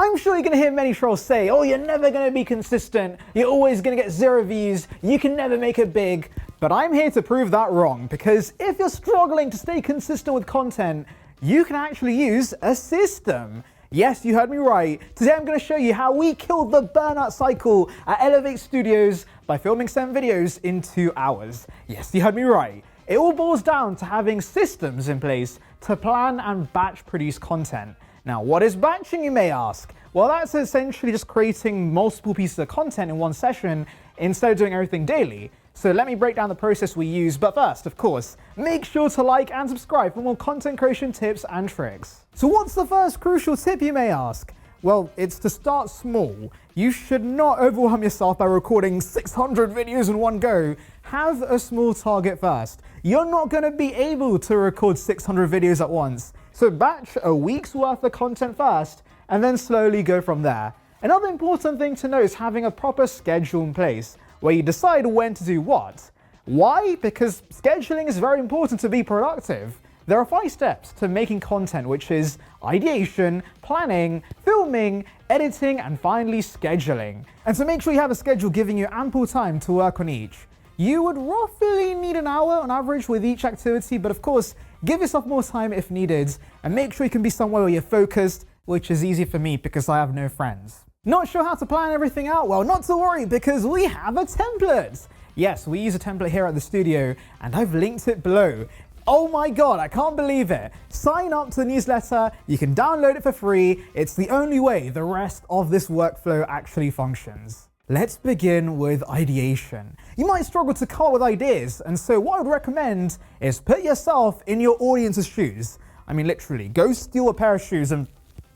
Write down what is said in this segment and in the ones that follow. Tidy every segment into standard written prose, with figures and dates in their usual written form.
I'm sure you're going to hear many trolls say, oh, you're never going to be consistent, you're always going to get 0 views, you can never make it big. But I'm here to prove that wrong, because if you're struggling to stay consistent with content, you can actually use a system. Yes, you heard me right. Today I'm going to show you how we killed the burnout cycle at Elevate Studios by filming 7 videos in 2 hours. Yes, you heard me right. It all boils down to having systems in place to plan and batch produce content. Now, what is batching, you may ask? Well, that's essentially just creating multiple pieces of content in one session instead of doing everything daily. So let me break down the process we use, but first, of course, make sure to like and subscribe for more content creation tips and tricks. So what's the first crucial tip, you may ask? Well, it's to start small. You should not overwhelm yourself by recording 600 videos in one go. Have a small target first. You're not going to be able to record 600 videos at once. So batch a week's worth of content first, and then slowly go from there. Another important thing to note is having a proper schedule in place, where you decide when to do what. Why? Because scheduling is very important to be productive. There are 5 steps to making content, which is ideation, planning, filming, editing, and finally scheduling. And so make sure you have a schedule giving you ample time to work on each. You would roughly need an hour on average with each activity, but of course, give yourself more time if needed, and make sure you can be somewhere where you're focused, which is easy for me because I have no friends. Not sure how to plan everything out? Well, not to worry, because we have a template. Yes, we use a template here at the studio, and I've linked it below. Oh my god, I can't believe it. Sign up to the newsletter, you can download it for free. It's the only way the rest of this workflow actually functions. Let's begin with ideation. You might struggle to come up with ideas, and so what I would recommend is put yourself in your audience's shoes. I mean, literally, go steal a pair of shoes and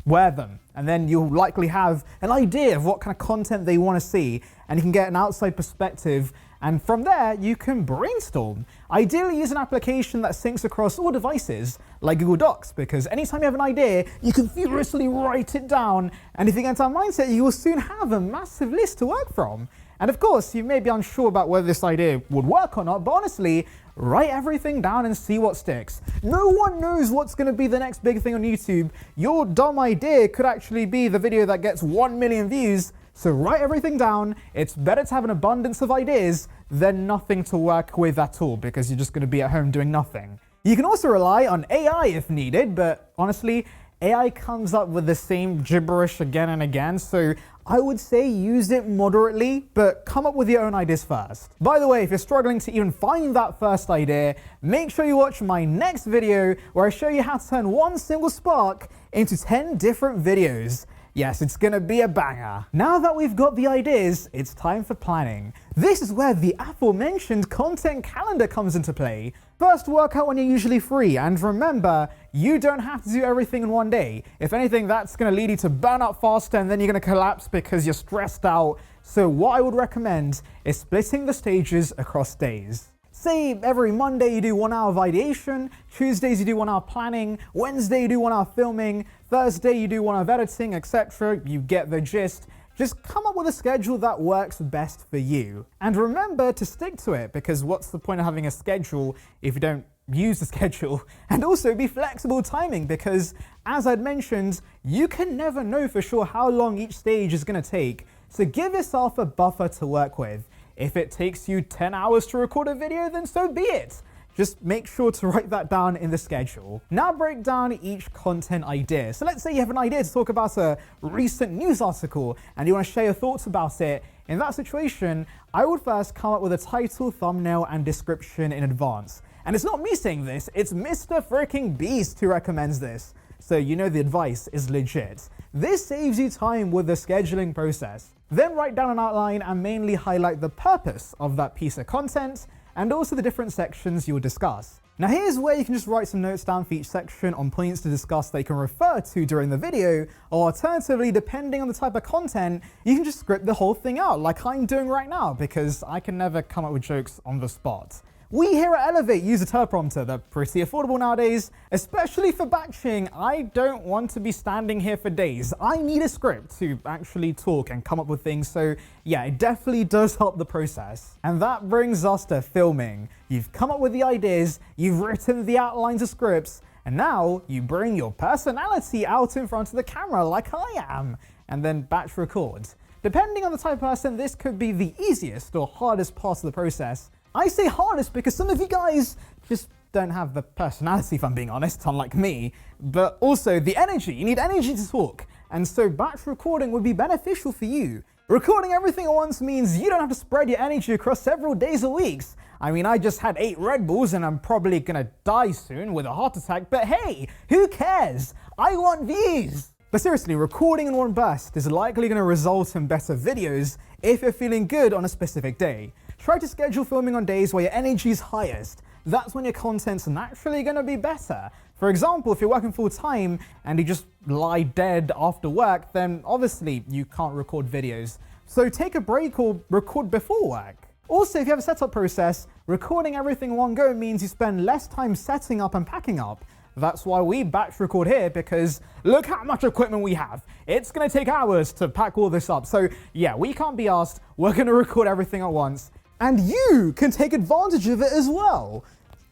wear them, and then you'll likely have an idea of what kind of content they want to see, and you can get an outside perspective, and from there you can brainstorm. Ideally, use an application that syncs across all devices like Google Docs, because anytime you have an idea, you can furiously write it down, and if you get into that mindset, you will soon have a massive list to work from. And of course, you may be unsure about whether this idea would work or not, but honestly, write everything down and see what sticks. No one knows what's going to be the next big thing on YouTube. Your dumb idea could actually be the video that gets 1 million views, so write everything down. It's better to have an abundance of ideas than nothing to work with at all, because you're just going to be at home doing nothing. You can also rely on AI if needed, but honestly, AI comes up with the same gibberish again and again, so I would say use it moderately, but come up with your own ideas first. By the way, if you're struggling to even find that first idea, make sure you watch my next video where I show you how to turn one single spark into 10 different videos. Yes, it's gonna be a banger. Now that we've got the ideas, it's time for planning. This is where the aforementioned content calendar comes into play. First, work out when you're usually free, and remember, you don't have to do everything in one day. If anything, that's gonna lead you to burn out faster, and then you're gonna collapse because you're stressed out. So what I would recommend is splitting the stages across days. Say every Monday you do 1 hour of ideation, Tuesdays you do 1 hour planning, Wednesday you do 1 hour filming, Thursday you do 1 hour of editing, etc. You get the gist. Just come up with a schedule that works best for you. And remember to stick to it, because what's the point of having a schedule if you don't use the schedule? And also be flexible timing, because as I'd mentioned, you can never know for sure how long each stage is going to take. So give yourself a buffer to work with. If it takes you 10 hours to record a video, then so be it. Just make sure to write that down in the schedule. Now break down each content idea. So let's say you have an idea to talk about a recent news article and you want to share your thoughts about it. In that situation, I would first come up with a title, thumbnail, and description in advance. And it's not me saying this, it's Mr. Freaking Beast who recommends this. So you know the advice is legit. This saves you time with the scheduling process. Then write down an outline and mainly highlight the purpose of that piece of content and also the different sections you'll discuss. Now here's where you can just write some notes down for each section on points to discuss that you can refer to during the video, or alternatively, depending on the type of content, you can just script the whole thing out like I'm doing right now, because I can never come up with jokes on the spot. We here at Elevate use a teleprompter. They're pretty affordable nowadays, especially for batching. I don't want to be standing here for days. I need a script to actually talk and come up with things. So yeah, it definitely does help the process. And that brings us to filming. You've come up with the ideas, you've written the outlines of scripts, and now you bring your personality out in front of the camera like I am. and then batch record. Depending on the type of person, this could be the easiest or hardest part of the process. I say hardest because some of you guys just don't have the personality, if I'm being honest, unlike me, but also the energy. You need energy to talk, and so batch recording would be beneficial for you. Recording everything at once means you don't have to spread your energy across several days or weeks. I mean, I just had 8 Red Bulls and I'm probably gonna die soon with a heart attack, but hey, who cares? I want views! But seriously, recording in one burst is likely going to result in better videos if you're feeling good on a specific day. Try to schedule filming on days where your energy is highest. That's when your content's naturally going to be better. For example, if you're working full time and you just lie dead after work, then obviously you can't record videos. So take a break or record before work. Also, if you have a setup process, recording everything in one go means you spend less time setting up and packing up. That's why we batch record here, because look how much equipment we have. It's gonna take hours to pack all this up. So yeah, we can't be asked. We're gonna record everything at once. And you can take advantage of it as well.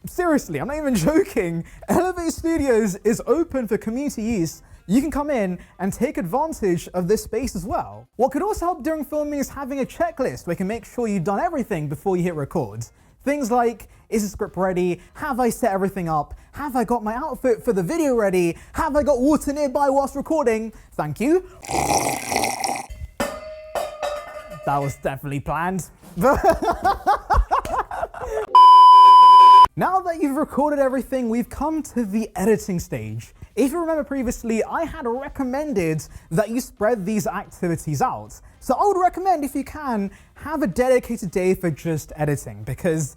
Seriously, I'm not even joking. Elevate Studios is open for community use. You can come in and take advantage of this space as well. What could also help during filming is having a checklist where you can make sure you've done everything before you hit record. Things like, is the script ready? Have I set everything up? Have I got my outfit for the video ready? Have I got water nearby whilst recording? Thank you. That was definitely planned. Now that you've recorded everything, we've come to the editing stage. If you remember previously, I had recommended that you spread these activities out. So I would recommend, if you can, have a dedicated day for just editing, because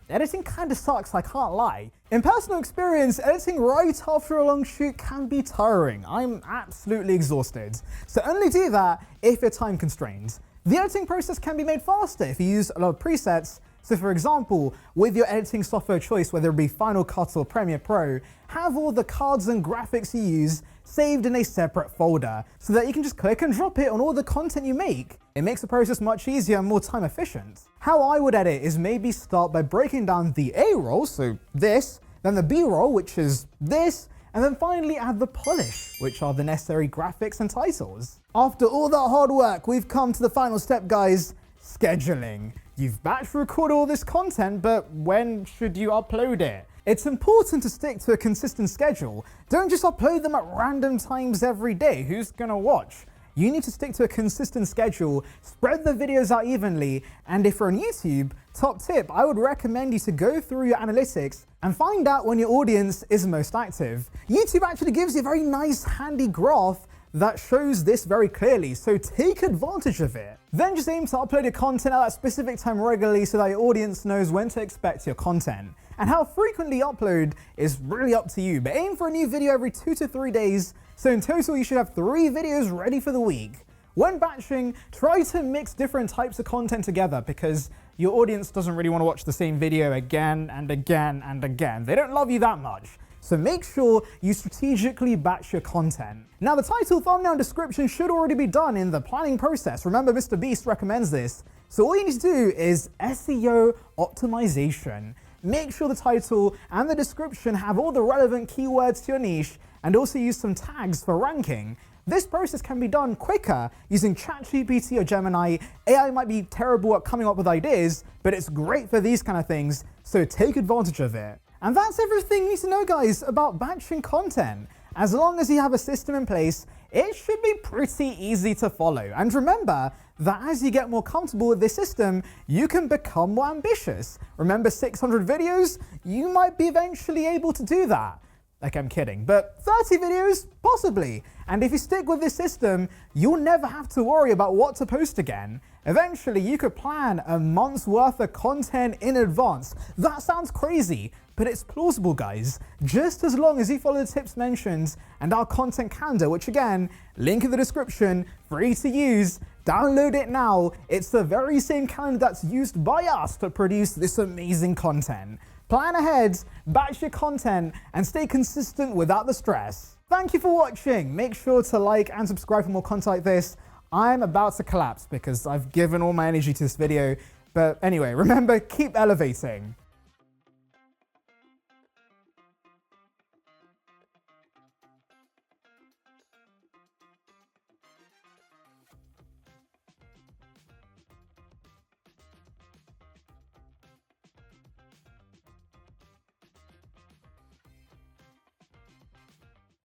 editing kind of sucks, I can't lie. In personal experience, editing right after a long shoot can be tiring. I'm absolutely exhausted. So only do that if you're time constrained. The editing process can be made faster if you use a lot of presets. So for example, with your editing software choice, whether it be Final Cut or Premiere Pro, have all the cards and graphics you use saved in a separate folder so that you can just click and drop it on all the content you make. It makes the process much easier and more time efficient. How I would edit is maybe start by breaking down the A roll, so this, then the B roll, which is this, and then finally add the polish, which are the necessary graphics and titles. After all that hard work, we've come to the final step, guys, scheduling. You've batch recorded all this content, but when should you upload it? It's important to stick to a consistent schedule. Don't just upload them at random times every day. Who's gonna watch? You need to stick to a consistent schedule, spread the videos out evenly, and if you're on YouTube, top tip, I would recommend you to go through your analytics and find out when your audience is most active. YouTube actually gives you a very nice handy graph that shows this very clearly, so take advantage of it. Then just aim to upload your content at that specific time regularly so that your audience knows when to expect your content. And how frequently you upload is really up to you, but aim for a new video every 2 to 3 days, so in total you should have 3 videos ready for the week. When batching, try to mix different types of content together because your audience doesn't really want to watch the same video again and again and again. They don't love you that much. So make sure you strategically batch your content. Now the title, thumbnail, and description should already be done in the planning process. Remember, Mr. Beast recommends this. So all you need to do is SEO optimization. Make sure the title and the description have all the relevant keywords to your niche and also use some tags for ranking. This process can be done quicker using ChatGPT or Gemini. AI might be terrible at coming up with ideas, but it's great for these kind of things, so take advantage of it. And that's everything you need to know, guys, about batching content. As long as you have a system in place, it should be pretty easy to follow. And remember that as you get more comfortable with this system, you can become more ambitious. Remember 600 videos? You might be eventually able to do that. Like, I'm kidding, but 30 videos? Possibly. And if you stick with this system, you'll never have to worry about what to post again. Eventually, you could plan a month's worth of content in advance. That sounds crazy, but it's plausible, guys. Just as long as you follow the tips mentioned and our content calendar, which again, link in the description, free to use. Download it now. It's the very same calendar that's used by us to produce this amazing content. Plan ahead, batch your content, and stay consistent without the stress. Thank you for watching. Make sure to like and subscribe for more content like this. I'm about to collapse because I've given all my energy to this video. But anyway, remember, keep elevating.